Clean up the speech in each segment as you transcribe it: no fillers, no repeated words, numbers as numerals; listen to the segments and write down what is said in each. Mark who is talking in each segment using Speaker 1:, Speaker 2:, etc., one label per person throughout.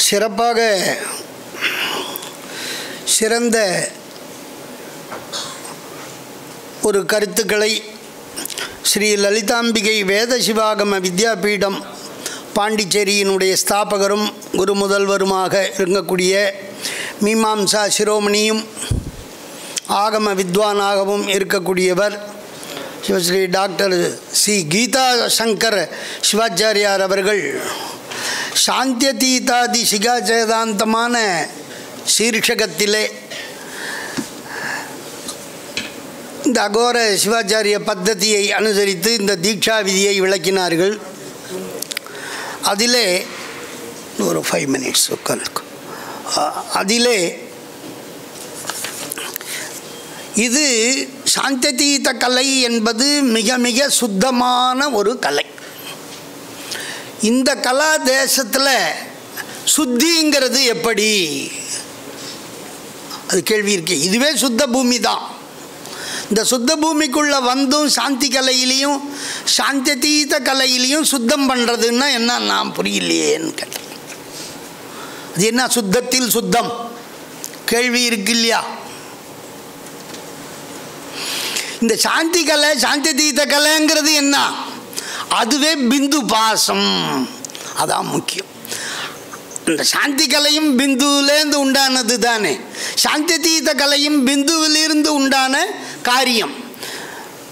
Speaker 1: சிறப்பாக சிறந்த ஒரு கருத்துக்களை ஸ்ரீ லலிதாம்பிகை வேத சிவாகம வித்யாபீடம் பாண்டிச்சேரியினுடைய ஸ்தாபகரும் குரு முதல்வருமாக இருக்கக்கூடிய மீமாம்சா சிரோமணியும் ஆகம வித்வானாகவும் இருக்கக்கூடியவர் சிவஸ்ரீ டாக்டர் சி கீதா சங்கர் சிவாச்சாரியார் அவர்கள் சாந்தியதீதாதி சிகாச்சேதாந்தமான சீர்ஷகத்திலே இந்த அகோர சிவாச்சாரிய பத்ததியை அனுசரித்து இந்த தீட்சா விதியை விளக்கினார்கள். அதிலே ஒரு 5 minutes உட்கார்ந்து அதிலே இது சாந்தியதீத கலை என்பது மிக மிக சுத்தமான ஒரு கலை. இந்த கலா தேசத்தில் சுத்திங்கிறது எப்படி அது கேள்வி இருக்கு. இதுவே சுத்த பூமி தான். இந்த சுத்த பூமிக்குள்ளே வந்தும் சாந்தி கலையிலையும் சாந்தியதீத கலையிலையும் சுத்தம் பண்ணுறதுன்னா என்ன நான் புரியலையேன்னு கேட்டேன். அது என்ன சுத்தத்தில் சுத்தம் கேள்வி இருக்கு இல்லையா? இந்த சாந்தி கலை சாந்தியதீத கலைங்கிறது என்ன? அதுவே பிந்து பாசம். அதான் முக்கியம். இந்த சாந்தி கலையும் பிந்துவிலேருந்து உண்டானது தானே. சாந்தியதீத கலையும் பிந்துவிலிருந்து உண்டான காரியம்.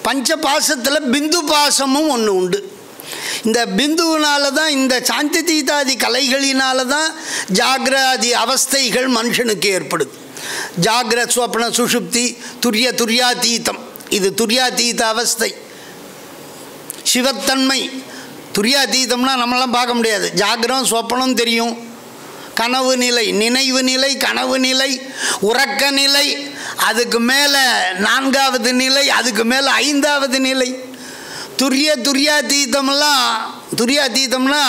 Speaker 1: பஞ்ச பாசத்தில் பிந்து பாசமும் ஒன்று உண்டு. இந்த பிந்துவினால தான் இந்த சாந்தியதீதாதி கலைகளினால தான் ஜாகிராதி அவஸ்தைகள் மனுஷனுக்கு ஏற்படுது. ஜாகிர ஸ்வப்ன சுஷுப்தி துரியாதீதம். இது துரியாதீத அவஸ்தை. சிவத்தன்மை துரியாதீதம்னா நம்மளாம் பார்க்க முடியாது. ஜாகிரம் சொப்பனம் தெரியும். கனவு நிலை, நினைவு நிலை, கனவு நிலை, உறக்க நிலை, அதுக்கு மேலே 4வது நிலை, அதுக்கு மேலே 5வது நிலை. துரியாதீதம்னா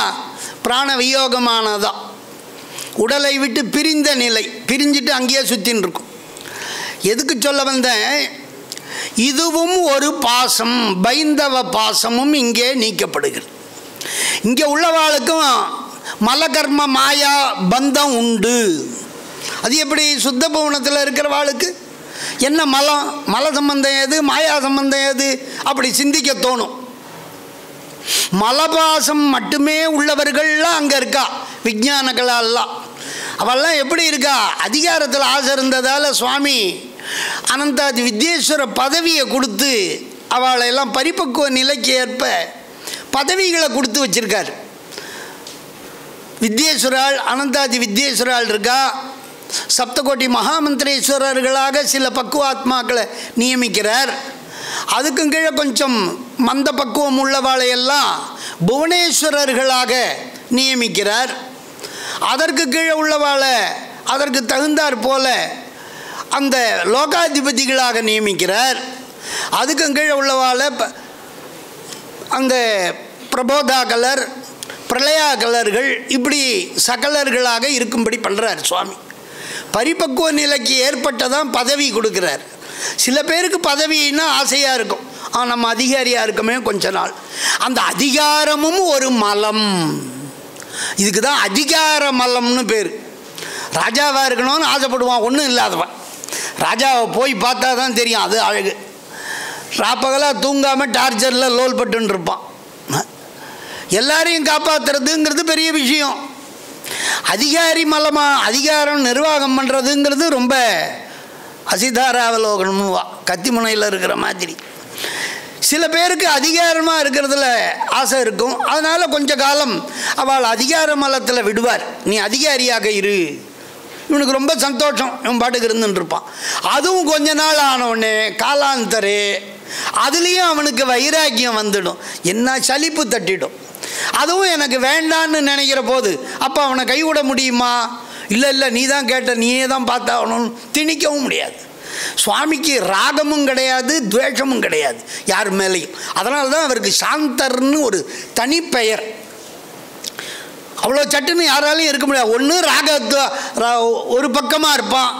Speaker 1: பிராண வியோகமானதான். உடலை விட்டு பிரிந்த நிலை. பிரிஞ்சிட்டு அங்கேயே சுற்றின்னு இருக்கும். எதுக்கு சொல்ல வந்தேன்? இதுவும் ஒரு பாசம். பைந்தவ பாசமும் இங்கே நீக்கப்படுகிறது. இங்கே உள்ளவாளுக்கும் மலகர்ம மாயா பந்தம் உண்டு. அது எப்படி? சுத்த பவனத்தில் இருக்கிறவாளுக்கு என்ன மலம், மல சம்பந்தம் ஏது, மாயா சம்பந்தம் ஏது அப்படி சிந்திக்க தோணும். மலபாசம் மட்டுமே உள்ளவர்கள்லாம் அங்கே இருக்கா. விஞ்ஞானங்களெல்லாம் அவெல்லாம் எப்படி இருக்கா? அதிகாரத்தில் ஆசை இருந்ததால் சுவாமி அனந்தாதி வித்யேஸ்வர பதவியை கொடுத்து அவளையெல்லாம் பரிபக்குவ நிலைக்கு ஏற்ப பதவிகளை கொடுத்து வச்சிருக்கார். வித்யேஸ்வரால் அனந்தாதி வித்யேஸ்வரால் இருக்கா. சப்தகோட்டி மகாமந்திரேஸ்வரர்களாக சில பக்குவாத்மாக்களை நியமிக்கிறார். அதுக்கும் கீழே கொஞ்சம் மந்த பக்குவம் உள்ளவாளையெல்லாம் புவனேஸ்வரர்களாக நியமிக்கிறார். அதற்கு கீழே உள்ளவாளை அதற்கு தகுந்தாற் போல அந்த லோகாதிபதிகளாக நியமிக்கிறார். அதுக்கும் கீழே உள்ளவாளை அந்த பிரபோதா கலர், பிரளயா கலர்கள், இப்படி சகலர்களாக இருக்கும்படி பண்ணுறார் சுவாமி. பரிபக்குவ நிலைக்கு ஏற்பட்டதான் பதவி கொடுக்குறார். சில பேருக்கு பதவின்னா ஆசையாக இருக்கும். நம்ம அதிகாரியாக இருக்கமே கொஞ்ச நாள். அந்த அதிகாரமும் ஒரு மலம். இதுக்கு தான் அதிகார மலம்னு பேர். ராஜாவாக இருக்கணும்னு ஆசைப்படுவான் ஒன்றும் இல்லாதவன். ராஜாவை போய் பார்த்தா தான் தெரியும் அது அழகு. ராப்பகலாக தூங்காமல் டார்ச்சரில் லோல் பட்டுன்னு இருப்பான். எல்லாரையும் காப்பாற்றுறதுங்கிறது பெரிய விஷயம். அதிகாரி மலமாக அதிகாரம் நிர்வாகம் பண்ணுறதுங்கிறது ரொம்ப அசிதாராவலோகனம்வா, கத்தி முனையில் இருக்கிற மாதிரி. சில பேருக்கு அதிகாரமாக இருக்கிறதுல ஆசை இருக்கும். அதனால் கொஞ்ச காலம் அவள் அதிகார மலத்தில் விடுவார். நீ அதிகாரியாக இரு. இவனுக்கு ரொம்ப சந்தோஷம். இவன் பாட்டுக்கு இருந்துன்னு இருப்பான். அதுவும் கொஞ்ச நாள் ஆனவுடனே காலாந்தரே அதுலேயும் அவனுக்கு வைராக்கியம் வந்துடும். என்ன சலிப்பு தட்டிடும். அதுவும் எனக்கு வேண்டான்னு நினைக்கிற போது அப்போ அவனை கைவிட முடியுமா? இல்லை நீ தான் கேட்ட, நீயே தான் பார்த்தாகணும்னு திணிக்கவும் முடியாது. சுவாமிக்கு ராகமும் கிடையாது, துவேஷமும் கிடையாது யார் மேலேயும். அதனால தான் அவருக்கு சாந்தர்னு ஒரு தனிப்பெயர். அவ்வளோ சட்டுன்னு யாராலையும் இருக்க முடியாது. ஒன்று ராக ஒரு பக்கமாக இருப்பான்,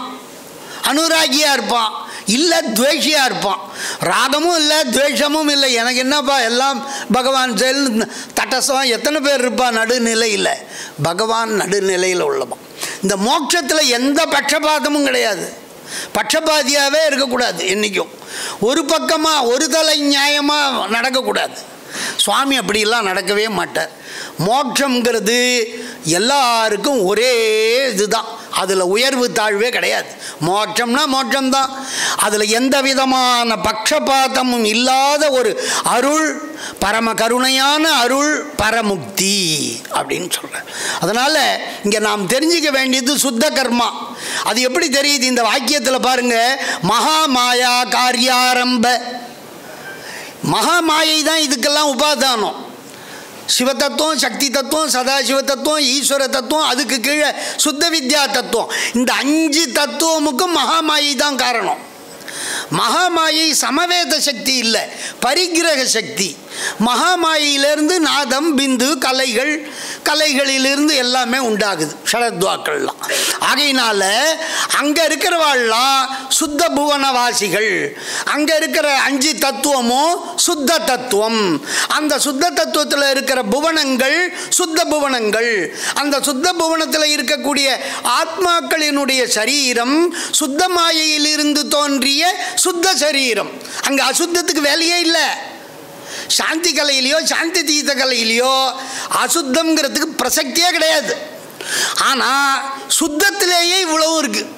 Speaker 1: அனுராகியாக இருப்பான். இல்லை துவேஷியாக இருப்பான். ராகமும் இல்லை துவேஷமும் இல்லை, எனக்கு என்னப்பா எல்லாம் பகவான் செயல் தட்டசம். எத்தனை பேர் இருப்பா நடுநிலையில்? பகவான் நடுநிலையில் உள்ளவன். இந்த மோட்சத்தில் எந்த பட்சபாதமும் கிடையாது. பட்சபாதியாகவே இருக்கக்கூடாது. என்றைக்கும் ஒரு பக்கமாக ஒரு தலை நியாயமாக நடக்கக்கூடாது. சுவாமி அப்படிலாம் நடக்கவே மாட்டார். மோட்சங்கிறது எல்லாருக்கும் ஒரே இதுதான். அதில் உயர்வு தாழ்வே கிடையாது. மோட்சம்னா மோட்சம்தான். அதில் எந்த விதமான பட்சபாதமும் இல்லாத ஒரு அருள், பரம கருணையான அருள், பரமுக்தி அப்படின்னு சொல்கிறார். அதனால் இங்கே நாம் தெரிஞ்சிக்க வேண்டியது சுத்த கர்மா. அது எப்படி தெரியுது? இந்த வாக்கியத்தில் பாருங்கள், மகாமாயா காரியாரம்ப. மகாமாயை தான் இதுக்கெல்லாம் உபாதானம். சிவதத்துவம், சக்தி தத்துவம், சதாசிவ தத்துவம், ஈஸ்வர தத்துவம், அதுக்கு கீழே சுத்த வித்யா தத்துவம். இந்த 5 தத்துவமுக்கும் மகாமாயை தான் காரணம். மகாமாயை சமவேத சக்தி இல்லை, பரிகிரக சக்தி. மகாமாயிலிருந்து நாதம், பிந்து, கலைகள், கலைகளிலிருந்து எல்லாமே உண்டாகுது, ஷடத்வாக்கள்லாம். ஆகையினால அங்கே இருக்கிறவாள்லாம் சுத்த புவனவாசிகள். அங்கே இருக்கிற 5 தத்துவமும் சுத்த தத்துவம். அந்த சுத்த தத்துவத்தில் இருக்கிற புவனங்கள் சுத்த புவனங்கள். அந்த சுத்த புவனத்தில் இருக்கக்கூடிய ஆத்மாக்களினுடைய சரீரம் சுத்த மாயையிலிருந்து தோன்றிய சுத்த சரீரம். அங்கே அசுத்தத்துக்கு வேலையே இல்லை. சாந்தி கலையிலையோ சாந்தி தீர்த்த கலையிலையோ அசுத்தம்ங்கிறதுக்கு பிரசக்தியே கிடையாது. ஆனால் சுத்தத்திலேயே இவ்வளவு இருக்குது.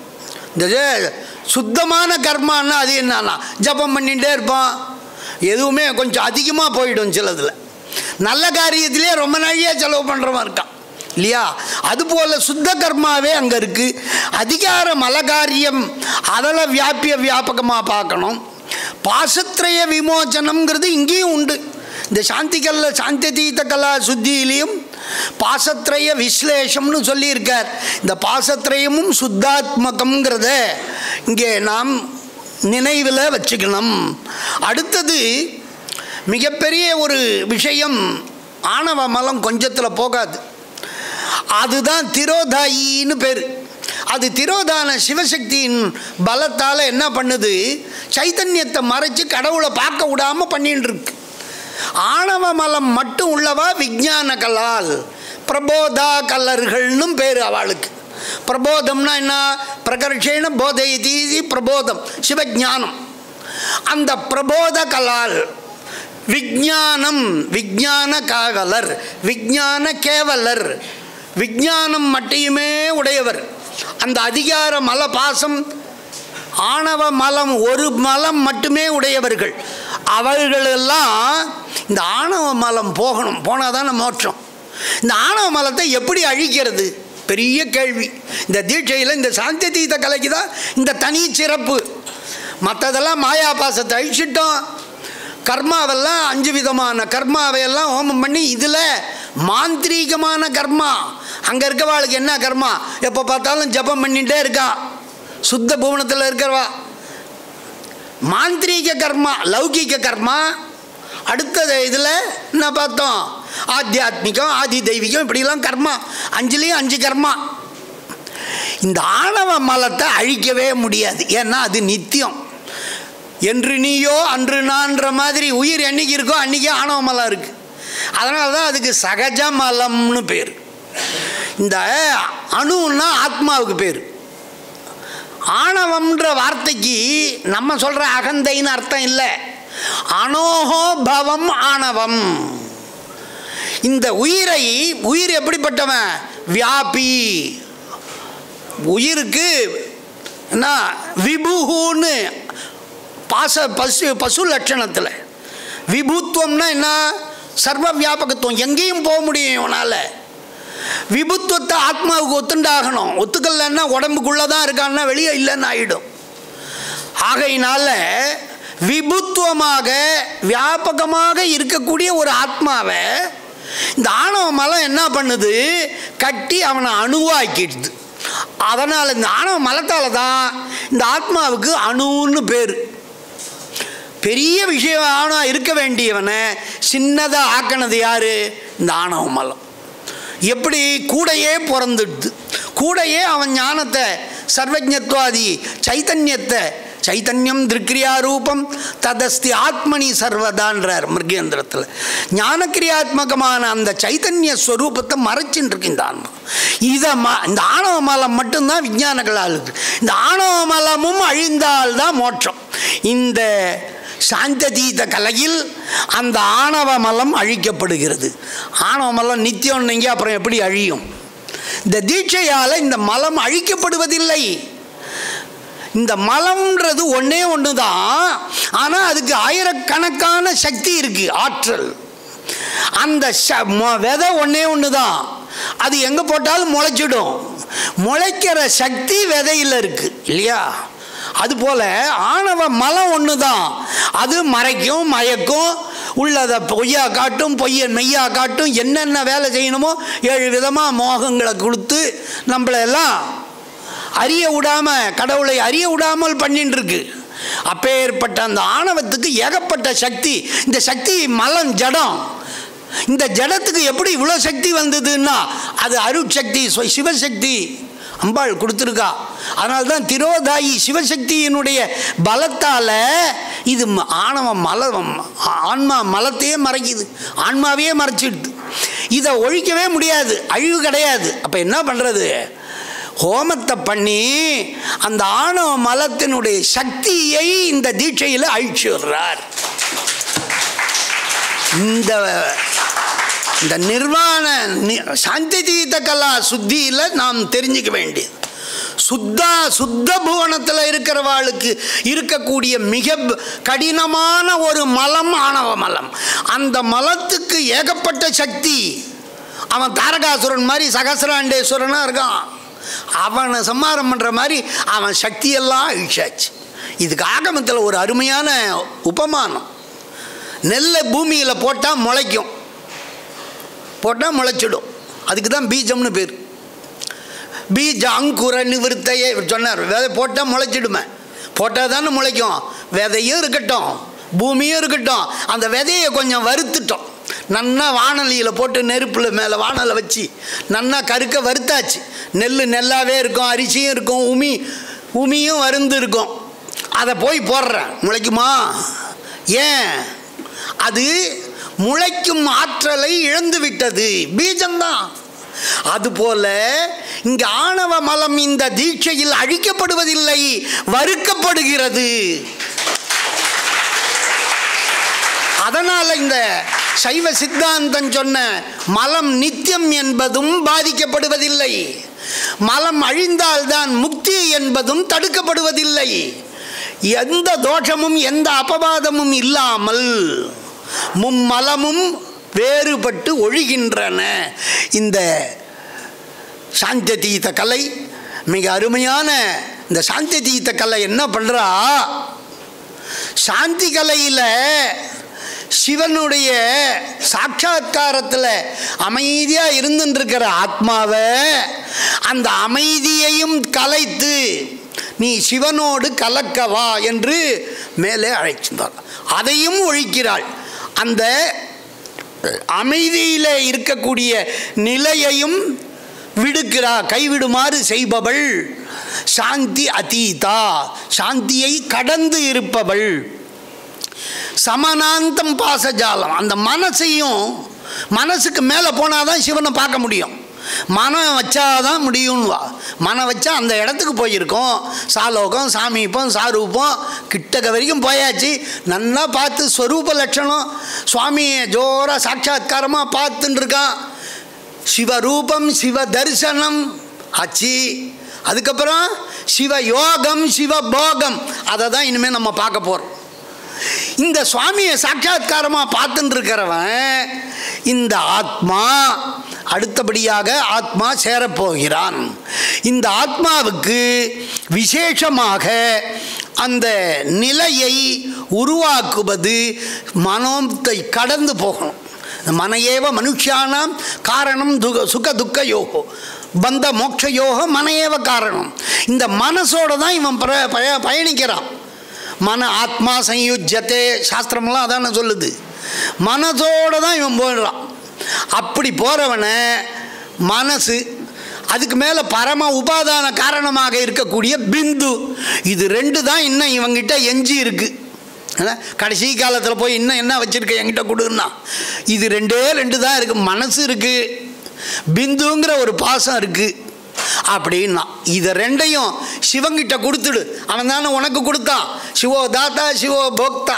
Speaker 1: இந்த சுத்தமான கர்மான்னா அது என்னன்னா ஜபம் பண்ணிகிட்டே இருப்பான், எதுவுமே கொஞ்சம் அதிகமாக போயிடும் சிலதில். நல்ல காரியத்திலே ரொம்ப நாளையே செலவு பண்ணுறவன் இருக்கான் இல்லையா? அதுபோல் சுத்த கர்மாவே அங்கே இருக்குது. அதிகார மலகாரியம் அதில் வியாபகமாக பார்க்கணும். பாசத்ரய விமோச்சனம்ங்கிறது இங்கேயும் உண்டு. இந்த சாந்தி தீர்த்த கலா சுத்தியிலையும் பாசத்ரய விஸ்லேஷம்னு சொல்லியிருக்கார். இந்த பாசத்ரயமும் சுத்தாத்மகம்ங்கிறத இங்கே நாம் நினைவில் வச்சுக்கணும். அடுத்தது மிகப்பெரிய ஒரு விஷயம், ஆணவ மலம் கொஞ்சத்தில் போகாது. அதுதான் திரோதாயின்னு பேர். அது திரோதான சிவசக்தியின் பலத்தால் என்ன பண்ணுது? சைத்தன்யத்தை மறைச்சு கடவுளை பார்க்க விடாமல் பண்ணிட்டு இருக்கு. ஆணவ மலம் மட்டும் உள்ளவா விஞ்ஞான கலால் பிரபோதா கல்லர்கள்னு பேர் அவளுக்கு. பிரபோதம்னா என்ன? பிரகர்ஷேன போதையதி பிரபோதம், சிவஞானம். அந்த பிரபோத கலால் விஞ்ஞானம், விஞ்ஞான காவலர், விஞ்ஞான கேவலர், விஞ்ஞானம் மட்டுமே உடையவர். அந்த அதிகார மல பாசம் ஆணவ மலம் ஒரு மலம் மட்டுமே உடையவர்கள். அவர்களெல்லாம் இந்த ஆணவ மலம் போகணும், போனால் தானே மோட்சம். இந்த ஆணவ மலத்தை எப்படி அழிக்கிறது? பெரிய கேள்வி. இந்த தீட்சையில் இந்த சாந்தி தீர்த்த கலைக்கு தான் இந்த தனி சிறப்பு. மற்றதெல்லாம் மாயா பாசத்தை அழிச்சிட்டோம். கர்மாவெல்லாம் 5 விதமான கர்மாவையெல்லாம் ஹோமம் பண்ணி, இதில் மாந்திரீகமான கர்மா. அங்கே இருக்கவாளுக்கு என்ன கர்மா? எப்போ பார்த்தாலும் ஜபம் பண்ணிகிட்டே இருக்கான். சுத்த புவனத்தில் இருக்கிறவா மாந்திரீக கர்மா, லௌகிக கர்மா. அடுத்தது இதில் என்ன பார்த்தோம்? ஆத்தியாத்மிகம், ஆதி தெய்வீகம், இப்படிலாம் கர்மா. 5லேயும் 5 கர்மா. இந்த ஆணவ மலத்தை அழிக்கவே முடியாது. ஏன்னா அது நித்தியம். என்று நீயோ அன்று நான்ற மாதிரி உயிர் என்னைக்கு இருக்கோ அன்றைக்கே ஆணவ மலம் இருக்குது. அதனால தான் அதுக்கு சகஜ மலம்னு பேர். இந்த அணுன்னா ஆத்மாவுக்கு பேர். ஆணவம்ன்ற வார்த்தைக்கு நம்ம சொல்கிற அகந்தைன்னு அர்த்தம் இல்லை. அனோஹோ பவம் ஆணவம். இந்த உயிர் எப்படிப்பட்டவன்? வியாபி. உயிருக்கு என்ன விபுன்னு பசு லட்சணத்தில். விபுத்துவம்னா என்ன? சர்வ வியாபகத்துவம், எங்கேயும் போக முடியும் இவனால். விபுத்துவத்தை ஆத்மாவுக்கு ஒத்துண்டாகணும். ஒத்துக்கலன்னா உடம்புக்குள்ளே தான் இருக்கான்னா வெளியே இல்லைன்னு ஆகிடும். ஆகையினால விபுத்துவமாக வியாபகமாக இருக்கக்கூடிய ஒரு ஆத்மாவை இந்த ஆணவ மலம் என்ன பண்ணுது? கட்டி அவனை அணுவாக்கிடுது. அதனால் இந்த ஆணவ மலத்தால் தான் இந்த ஆத்மாவுக்கு அணுன்னு பேர். பெரிய விஷயம் ஆணவம் இருக்க வேண்டியவனை சின்னதாக ஆக்கினது யார்? இந்த ஆணவ மலம். எப்படி கூடையே பிறந்துடுது, கூடையே அவன் ஞானத்தை, சர்வஜத்வாதி சைத்தன்யத்தை சைத்தன்யம் திருக்கிரியா ரூபம் ததஸ்தி ஆத்மனி சர்வதான்றார் மிருகேந்திரத்தில். ஞானக்கிரியாத்மகமான அந்த சைத்தன்ய ஸ்வரூபத்தை மறைச்சின்னு இருக்கு இந்த ஆன்மா. இந்த ஆணவ மலம் மட்டும்தான் விஞ்ஞானங்களால் இருக்கு. இந்த ஆணவ மலமும் அழிந்தால்தான் மோட்சம். இந்த சாந்ததீத கலையில் அந்த ஆணவ மலம் அழிக்கப்படுகிறது. ஆணவ மலம் நித்தியம் நீங்க அப்புறம் எப்படி அழியும்? இந்த தீட்சையால் இந்த மலம் அழிக்கப்படுவதில்லை. இந்த மலம்ன்றது ஒன்றே ஒன்று தான், ஆனால் அதுக்கு ஆயிரக்கணக்கான சக்தி இருக்கு, ஆற்றல். அந்த விதை ஒன்றே ஒன்று தான், அது எங்கே போட்டாலும் முளைச்சிடும். முளைக்கிற சக்தி விதையில் இருக்கு இல்லையா? அதுபோல் ஆணவ மலம் ஒன்று தான், அது மறைக்கும் மயக்கும், உள்ளதை பொய்யா காட்டும், பொய்யை மெய்யா காட்டும், என்னென்ன வேலை செய்யணுமோ 7 விதமாக மோகங்களை கொடுத்து நம்மளெல்லாம் அறிய விடாமல், கடவுளை அறிய விடாமல் பண்ணிட்டு இருக்கு. அப்பேற்பட்ட அந்த ஆணவத்துக்கு ஏகப்பட்ட சக்தி. இந்த சக்தி மலம் ஜடம். இந்த ஜடத்துக்கு எப்படி இவ்வளோ சக்தி வந்ததுன்னா அது அருட்சக்தி, சிவசக்தி அம்பாள் கொடுத்துருக்கா. அதனால தான் திரோதாயி சிவசக்தியினுடைய பலத்தால் இது ஆணவ மலம், ஆன்மா மலத்தையே மறைக்குது, ஆன்மாவையே மறைச்சிடுது. இதை ஒழிக்கவே முடியாது, அழிவு கிடையாது. அப்போ என்ன பண்ணுறது? ஹோமத்தை பண்ணி அந்த ஆணவ மலத்தினுடைய சக்தியை இந்த தீட்சையில் அழிச்சு விடுறார். இந்த நிர்வாண சாந்ததீத கலா சுத்தியில் நாம் தெரிஞ்சுக்க வேண்டியது, சுத்த புவனத்தில் இருக்கிறவாளுக்கு இருக்கக்கூடிய மிக கடினமான ஒரு மலம் ஆணவ மலம். அந்த மலத்துக்கு ஏகப்பட்ட சக்தி. அவன் தாரகாசுரன் மாதிரி சகசிராண்டேஸ்வரனாக இருக்கான். அவனை சம்மாரம் பண்ணுற மாதிரி அவன் சக்தியெல்லாம் அழிச்சாச்சு. இதுக்கு ஆகமத்தில் ஒரு அருமையான உபமானம். நெல்லை பூமியில் போட்டால் முளைக்கும், போட்டால் முளைச்சிடும். அதுக்கு தான் பீஜம்னு பேர். பீஜ அங்குர நிவர்த்தையே சொன்னார். விதை போட்டால் முளைச்சிடுமே, போட்டால் தானே முளைக்கும். விதையும் இருக்கட்டும், பூமியும் இருக்கட்டும். அந்த விதையை கொஞ்சம் வறுத்துட்டோம், நன்னா வானலியில் போட்டு நெருப்பில் மேலே வானலை வச்சு நன்னா கருக்க வறுத்தாச்சு. நெல்லாவே இருக்கும், அரிசியும் இருக்கும், உமியும் வருந்து இருக்கும். அதை போய் போடுறேன், முளைக்குமா? ஏன்? அது முளைக்கும் ஆற்றலை இழந்து விட்டது, பீஜம்தான். அதுபோல இங்கே ஆணவ மலம் இந்த தீட்சையில் அழிக்கப்படுவதில்லை, வறுக்கப்படுகிறது. அதனால் இந்த சைவ சித்தாந்தம் சொன்ன மலம் நித்தியம் என்பதும் பாதிக்கப்படுவதில்லை, மலம் அழிந்தால்தான் முக்தி என்பதும் தடுக்கப்படுவதில்லை. எந்த தோஷமும் எந்த அபவாதமும் இல்லாமல் மும்மலமும் வேறுபட்டு ஒழிகின்றன. இந்த சாந்ததீத கலை மிக அருமையான இந்த சாந்ததீத கலை என்ன பண்ணுறா? சாந்தி கலையில் சிவனுடைய சாட்சாத்காரத்தில் அமைதியாக இருந்துருக்கிற ஆத்மாவை அந்த அமைதியையும் கலைத்து நீ சிவனோடு கலக்கவா என்று மேலே அழைச்சிருந்தார். அதையும் ஒழிக்கிறாள். அந்த அமைதியில் இருக்கக்கூடிய நிலையையும் விடுக்கிறார், கைவிடுமாறு செய்பவள் சாந்தி அதீதா, சாந்தியை கடந்து இருப்பவள். சமனாந்தம் பாசஜாலம். அந்த மனசையும், மனசுக்கு மேலே போனால் தான் சிவனை பார்க்க முடியும். மனம் வச்சாதான் முடியும்வா. மனம் வச்சா அந்த இடத்துக்கு போயிருக்கோம். சாலோகம், சாமீபம், சாரூபம் கிட்டக்க வரைக்கும் போயாச்சு. நல்லா பார்த்து ஸ்வரூப லட்சணம் சுவாமியை ஜோராக சாட்சாத்காரமாக பார்த்துட்டு இருக்கான். சிவரூபம், சிவ தரிசனம் ஆச்சு. அதுக்கப்புறம் சிவ யோகம், சிவ போகம், அதை தான் இனிமேல் நம்ம பார்க்க போகிறோம். இந்த சுவாமியை சாட்சாத்காரமாக பார்த்துட்டு இருக்கிறவன் இந்த ஆத்மா அடுத்தபடியாக ஆத்மா சேரப்போகிறான். இந்த ஆத்மாவுக்கு விசேஷமாக அந்த நிலையை உருவாக்குவது மனத்தை கடந்து போகணும். மனையேவ மனுஷியானாம் காரணம் சுக துக்க யோகோ பந்த மோட்ச யோகம் மனையேவ காரணம். இந்த மனசோடு தான் இவன் பயணிக்கிறான். மன ஆத்மா சயுஜ்யத்தே சாஸ்திரமெல்லாம் அதான சொல்லுது. மனசோடு தான் இவன் போயிடுறான். அப்படி போகிறவனை மனசு அதுக்கு மேலே பரம உபாதான காரணமாக இருக்கக்கூடிய பிந்து. இது ரெண்டு தான் இன்னும் இவங்கிட்ட எஞ்சி இருக்கு. கடைசி காலத்தில் போய் இன்னும் என்ன வச்சிருக்க என்கிட்ட கொடுன்னா, இது ரெண்டு தான் இருக்கு. மனசு இருக்கு, பிந்துங்கிற ஒரு பாசம் இருக்கு அப்படின்னா இதை ரெண்டையும் சிவங்கிட்ட கொடுத்துடு. அவன் தானே உனக்கு கொடுத்தான். சிவோ தாத்தா சிவோ போக்தா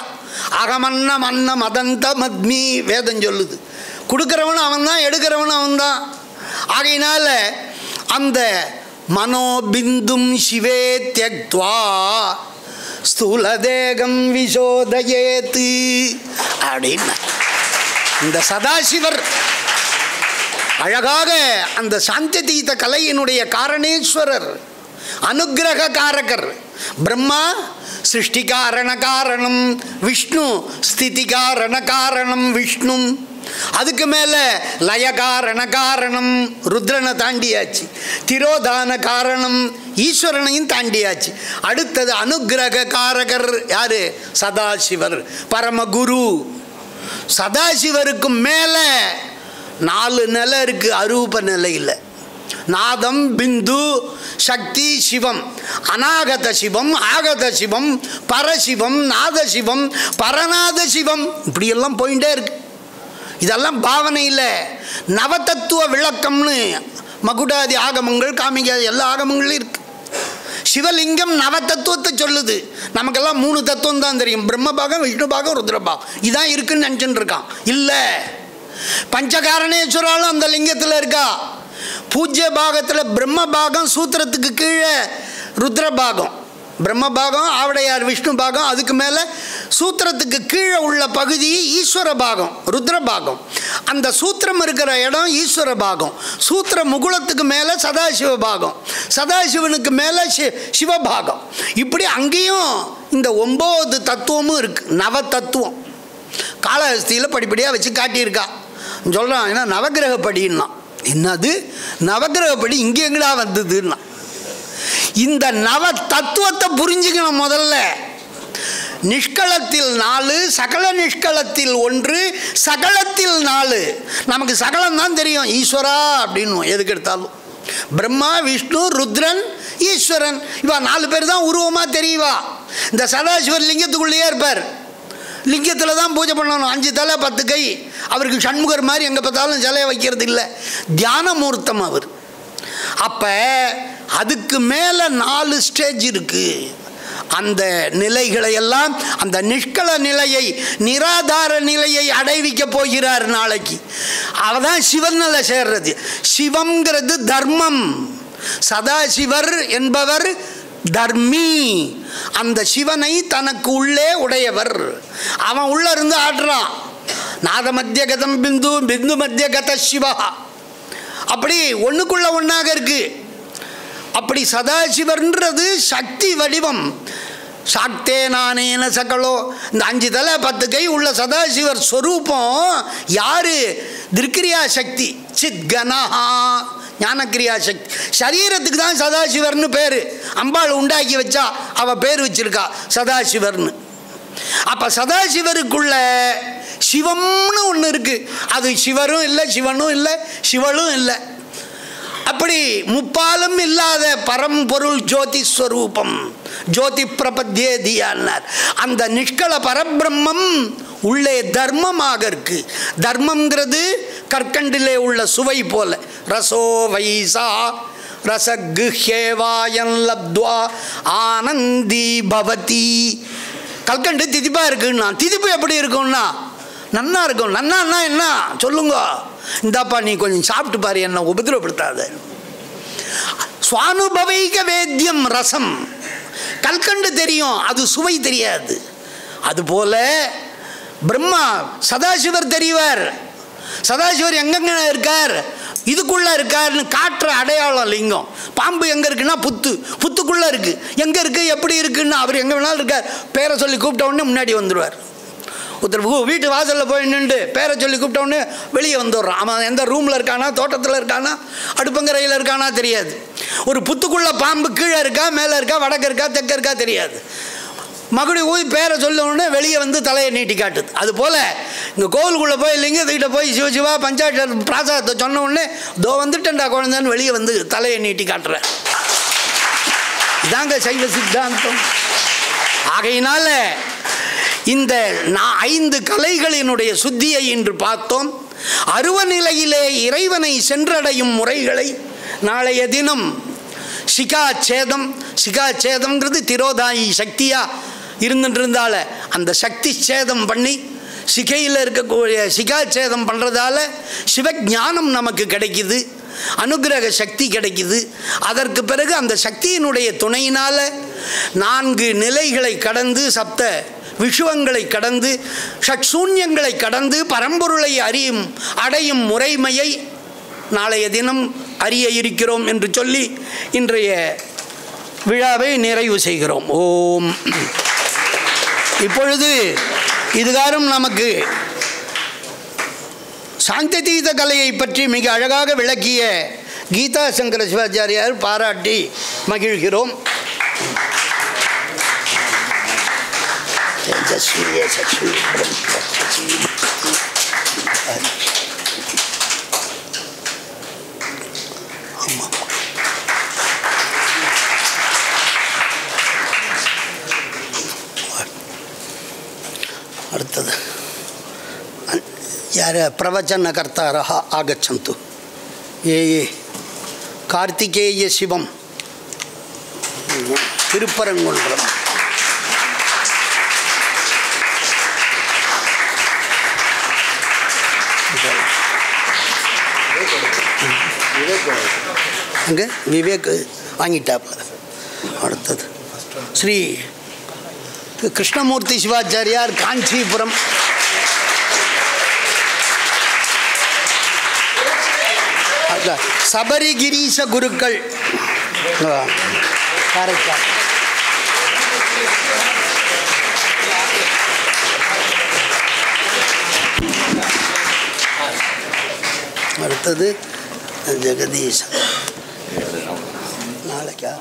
Speaker 1: அகமன்ன மன்ன மதந்த மத்மி வேதம் சொல்லுது. கொடுக்கிறவனும் அவன் தான், எடுக்கிறவனும் அவன் தான். ஆகையினால அந்த மனோபிந்தும் சிவே தியக்த்வா ஸ்தூலதேகம் விசோதயேத்து அப்படின்னு இந்த சதாசிவர் அழகாக அந்த சாந்திதீத கலையினுடைய காரணேஸ்வரர், அனுக்கிரக காரகர். பிரம்மா சிருஷ்டி காரண காரணம் விஷ்ணு, ஸ்திதி காரண காரணம் விஷ்ணு, அதுக்கு மேலே லயகாரண காரணம் ருத்ரனை தாண்டியாச்சு, திரோதான காரணம் ஈஸ்வரனையும் தாண்டியாச்சு. அடுத்தது அனுக்கிரக காரகர் யாரு? சதாசிவர், பரமகுரு. சதாசிவருக்கு மேலே 4 நிலை இருக்கு அரூப நிலையில். நாதம், பிந்து, சக்தி, சிவம். அநாகத சிவம், ஆகத சிவம், பரசிவம், நாதசிவம், பரநாத சிவம், இப்படியெல்லாம் போயிட்டே இருக்கு. இதெல்லாம் பாவனையில் நவதத்துவ விளக்கம்னு மகுடாதி ஆகமங்கள், காமிகாதி எல்லா ஆகமங்களும் இருக்கு. சிவலிங்கம் நவதத்துவத்தை சொல்லுது. நமக்கெல்லாம் 3 தத்துவம் தான் தெரியும், பிரம்மபாகம், விஷ்ணு பாகம், ருத்ரபாகம். இதான் இருக்குன்னு நினச்சிட்டு இருக்கான். இல்லை, பஞ்சகாரணேஸ்வராலும் அந்த லிங்கத்தில் இருக்கா. பூஜ்ய பாகத்தில் பிரம்ம பாகம், சூத்திரத்துக்கு கீழே ருத்ர பாகம், பிரம்ம பாகம், ஆவடையார் விஷ்ணு பாகம், அதுக்கு மேலே சூத்திரத்துக்கு கீழே உள்ள பகுதி ஈஸ்வர பாகம், ருத்ர பாகம். அந்த சூத்திரம் இருக்கிற இடம் ஈஸ்வர பாகம். சூத்திர முகுளத்துக்கு மேலே சதாசிவ பாகம், சதாசிவனுக்கு மேலே சிவபாகம். இப்படி அங்கேயும் இந்த 9 தத்துவமும் இருக்குது. நவ தத்துவம் காளஹஸ்தியில் படிப்படியாக வச்சு காட்டியிருக்கா. சொல்கிறான், ஏன்னா நவகிரகப்படின்னா என்னது, நவகிரகப்படி இங்கே எங்கடா வந்ததுன்னா. இந்த நவ தத்துவத்தை புரிஞ்சுக்கணும் முதல்ல. நிஷ்களத்தில் 4, சகல நிஷ்களத்தில் 1, சகலத்தில் 4. நமக்கு சகலம் தான் தெரியும், ஈஸ்வரா அப்படின்னு எதுக்கு எடுத்தாலும். பிரம்மா, விஷ்ணு, ருத்ரன், ஈஸ்வரன், இவா 4 பேர் தான் உருவமாக தெரியவா. இந்த சதாசிவர் லிங்கத்துக்குள்ளேயே இருப்பார். லிங்கத்தில் தான் பூஜை பண்ணணும். 5 தலை 10 கை. அவருக்கு சண்முகர் மாதிரி எங்கே பார்த்தாலும் சிலையை வைக்கிறது இல்லை, தியான மூர்த்தம் அவர். அப்போ அதுக்கு மேலே 4 ஸ்டேஜ் இருக்குது. அந்த நிலைகளை எல்லாம், அந்த நிஷ்கள நிலையை, நிராதார நிலையை அடைவிக்க போகிறார் நாளைக்கு. அவதான் சிவன் நிலை சேர்றது. சிவம்ங்கிறது தர்மம். சதாசிவர் என்பவர் தர்மி. அந்த சிவனை தனக்கு உள்ளே உடையவர். அவன் உள்ள இருந்து ஆடுறான். நாத மத்திய கதம் பிந்து, பிந்து மத்திய கத சிவா. அப்படி ஒன்றுக்குள்ள ஒன்றாக இருக்கு. அப்படி சதாசிவர்ன்றது சக்தி வடிவம். சாக்தே நானேன சகலோ, இந்த 5 தலை 10 கை உள்ள சதாசிவர் ஸ்வரூபம் யாரு? திருக்கிரியா சக்தி, சித் கனஹா, ஞானக்கிரியா சக்தி. சரீரத்துக்கு தான் சதாசிவர்னு பேர். அம்பாள் உண்டாக்கி வச்சா அவ பேர் வச்சிருக்கா சதாசிவர்னு. அப்போ சதாசிவருக்குள்ள சிவம்னு ஒன்று இருக்கு. அது சிவரும் இல்லை, சிவனும் இல்லை, சிவளும் இல்லை. அப்படி முப்பாலும் இல்லாத பரம்பொருள் ஜோதி ஸ்வரூபம், ஜோதி பிரபத்தியே தியான்னார். அந்த நிஷ்கள பரபிரம்மம் உள்ளே தர்மமாக இருக்கு. தர்மம்ங்கிறது கற்கண்டிலே உள்ள சுவை போல. ரசோ வைசா ரசகுஹேவாயன் லப்த்வா ஆனந்தி பவதி. கல்கண்டு திதிப்பாக இருக்குன்னா, திதிப்பு எப்படி இருக்கும்னா நன்னா இருக்கும். நன்னான்னா என்ன சொல்லுங்க, இந்தாப்பா நீ கொஞ்சம் சாப்பிட்டு பாரு, என்ன உபதிரப்படுத்தாத. சுவானுபவைக வேத்தியம் ரசம். கல்கண்டு தெரியும், அது சுவை தெரியாது. அதுபோல பிரம்மா சதாசிவர் தெரிவார். சதாசிவர் எங்கெங்க இருக்கார், இதுக்குள்ளே இருக்காருன்னு காட்டுற அடையாளம் லிங்கம். பாம்பு எங்கே இருக்குன்னா புத்துக்குள்ளே இருக்குது. எங்கே இருக்குது, எப்படி இருக்குன்னா அவர் எங்கே வேணாலும் இருக்கார். பேரை சொல்லி கூப்பிட்ட உடனே முன்னாடி வந்துடுவார். ஒருத்தர் வீட்டு வாசலில் போய் நின்று பேரை சொல்லி கூப்பிட்ட உடனே வெளியே வந்துடுறான். அவன் எந்த ரூமில் இருக்கானா, தோட்டத்தில் இருக்கானா, அடுப்பங்கரையில் இருக்கானா தெரியாது. ஒரு புத்துக்குள்ளே பாம்பு கீழே இருக்கா, மேலே இருக்கா, வடக்கு இருக்கா, தெற்க இருக்கா தெரியாது. மறுபடியும் ஊதி பேரை சொல்ல உடனே வெளியே வந்து தலையை நீட்டி காட்டுது. அதுபோல் இங்கே கோவிலுக்குள்ளே போய் லிங்கத்துக்கிட்ட போய் சிவசிவா பஞ்சாட்சர பிராசாதத்தை சொன்ன உடனே தோ வந்துட்டேன்டா குழந்தைன்னு வெளியே வந்து தலையை நீட்டி காட்டுறேன். இதாங்க சைவ சித்தாந்தம். ஆகையினால இந்த 5 கலைகளினுடைய சுத்தியை இன்று பார்த்தோம். அருவநிலையிலே இறைவனை சென்றடையும் முறைகளை நாளைய தினம் சிகாச்சேதம், சிகாச்சேதம்ங்கிறது திரோதாயி சக்தியாக இருந்துட்டு இருந்தால அந்த சக்தி சேதம் பண்ணி சிகையில் இருக்கக்கூடிய சிகாச்சேதம் பண்ணுறதால சிவஞானம் நமக்கு கிடைக்குது, அனுகிரக சக்தி கிடைக்குது. அதற்கு பிறகு அந்த சக்தியினுடைய துணையினால் 4 நிலைகளை கடந்து, சப்த விஷுவங்களை கடந்து, ஷட்சூன்யங்களை கடந்து பரம்பொருளை அடையும் முறைமையை நாளைய தினம் அறிய இருக்கிறோம் என்று சொல்லி இன்றைய விழாவை நிறைவு செய்கிறோம். ஓம். இப்பொழுது இதுகாரும் நமக்கு சாந்ததீத கலையை பற்றி மிக அழகாக விளக்கிய கீதா சங்கர சிவாச்சாரியார் பாராட்டி மகிழ்கிறோம். அடுத்தது யார் பிரவச்சனகர்த்தாரः ஆகச்சந்து. ஏ கார்த்திகேய சிவம் திருப்பரங்குன்றம். அங்கே விவேக் வாங்கிட்டாப்ல. அடுத்தது ஸ்ரீ கிருஷ்ணமூர்த்தி சிவாச்சாரியார் காஞ்சிபுரம். சபரிகிரீச குருக்கள் காரைக்கால். அடுத்தது ஜெகதீசன். நாளைக்கா?